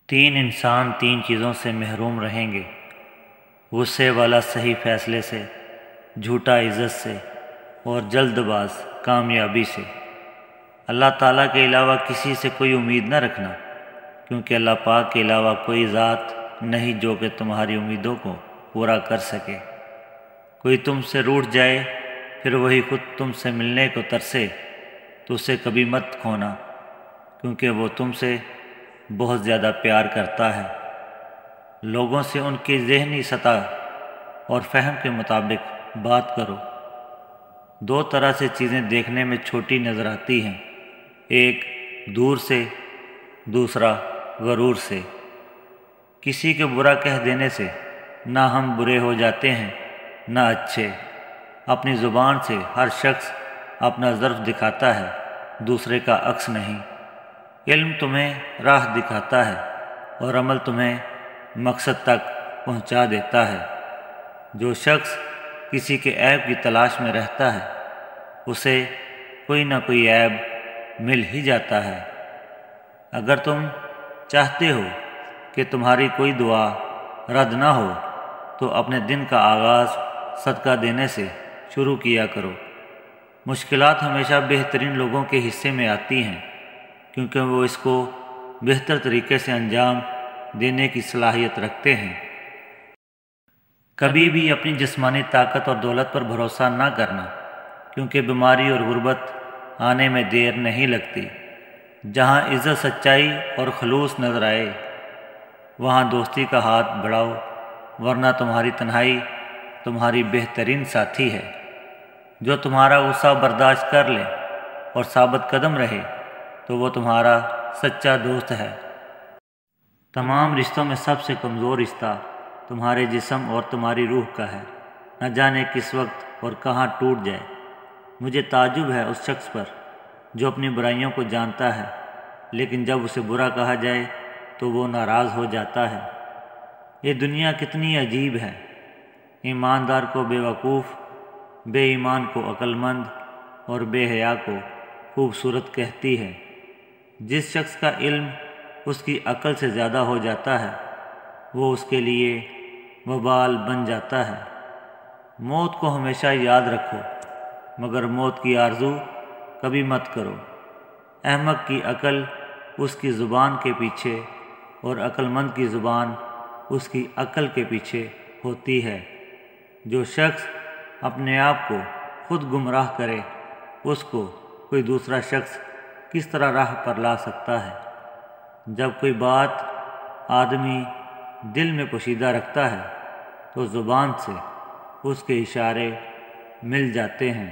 تین انسان تین چیزوں سے محروم رہیں گے: غصے والا صحیح فیصلے سے، جھوٹا عزت سے، اور جلد باز کامیابی سے۔ اللہ تعالیٰ کے علاوہ کسی سے کوئی امید نہ رکھنا، کیونکہ اللہ پاک کے علاوہ کوئی ذات نہیں جو کہ تمہاری امیدوں کو پورا کر سکے۔ کوئی تم سے روٹھ جائے پھر وہی خود تم سے ملنے کو ترسے تو اسے کبھی مت کھونا، کیونکہ وہ تم سے بہت زیادہ پیار کرتا ہے۔ لوگوں سے ان کی ذہنی سطح اور فہم کے مطابق بات کرو۔ دو طرح سے چیزیں دیکھنے میں چھوٹی نظر آتی ہیں، ایک دور سے، دوسرا غرور سے۔ کسی کے برا کہہ دینے سے نہ ہم برے ہو جاتے ہیں نہ اچھے۔ اپنی زبان سے ہر شخص اپنا ظرف دکھاتا ہے، دوسرے کا عکس نہیں۔ علم تمہیں راہ دکھاتا ہے اور عمل تمہیں مقصد تک پہنچا دیتا ہے۔ جو شخص کسی کے عیب کی تلاش میں رہتا ہے اسے کوئی نہ کوئی عیب مل ہی جاتا ہے۔ اگر تم چاہتے ہو کہ تمہاری کوئی دعا رد نہ ہو تو اپنے دن کا آغاز صدقہ دینے سے شروع کیا کرو۔ مشکلات ہمیشہ بہترین لوگوں کے حصے میں آتی ہیں، کیونکہ وہ اس کو بہتر طریقے سے انجام دینے کی صلاحیت رکھتے ہیں۔ کبھی بھی اپنی جسمانی طاقت اور دولت پر بھروسہ نہ کرنا، کیونکہ بیماری اور غربت آنے میں دیر نہیں لگتی۔ جہاں عزت، سچائی اور خلوص نظر آئے وہاں دوستی کا ہاتھ بڑھاؤ، ورنہ تمہاری تنہائی تمہاری بہترین ساتھی ہے۔ جو تمہارا غصہ برداشت کر لے اور ثابت قدم رہے تو وہ تمہارا سچا دوست ہے۔ تمام رشتوں میں سب سے کمزور رشتہ تمہارے جسم اور تمہاری روح کا ہے، نہ جانے کس وقت اور کہاں ٹوٹ جائے۔ مجھے تعجب ہے اس شخص پر جو اپنی برائیوں کو جانتا ہے لیکن جب اسے برا کہا جائے تو وہ ناراض ہو جاتا ہے۔ یہ دنیا کتنی عجیب ہے، ایماندار کو بے وقوف، بے ایمان کو عقل مند اور بے حیا کو خوبصورت کہتی ہے۔ جس شخص کا علم اس کی عقل سے زیادہ ہو جاتا ہے وہ اس کے لیے وبال بن جاتا ہے۔ موت کو ہمیشہ یاد رکھو مگر موت کی آرزو کبھی مت کرو۔ احمق کی عقل اس کی زبان کے پیچھے اور عقل مند کی زبان اس کی عقل کے پیچھے ہوتی ہے۔ جو شخص اپنے آپ کو خود گمراہ کرے اس کو کوئی دوسرا شخص کس طرح راہ پر لا سکتا ہے؟ جب کوئی بات آدمی دل میں پوشیدہ رکھتا ہے تو زبان سے اس کے اشارے مل جاتے ہیں۔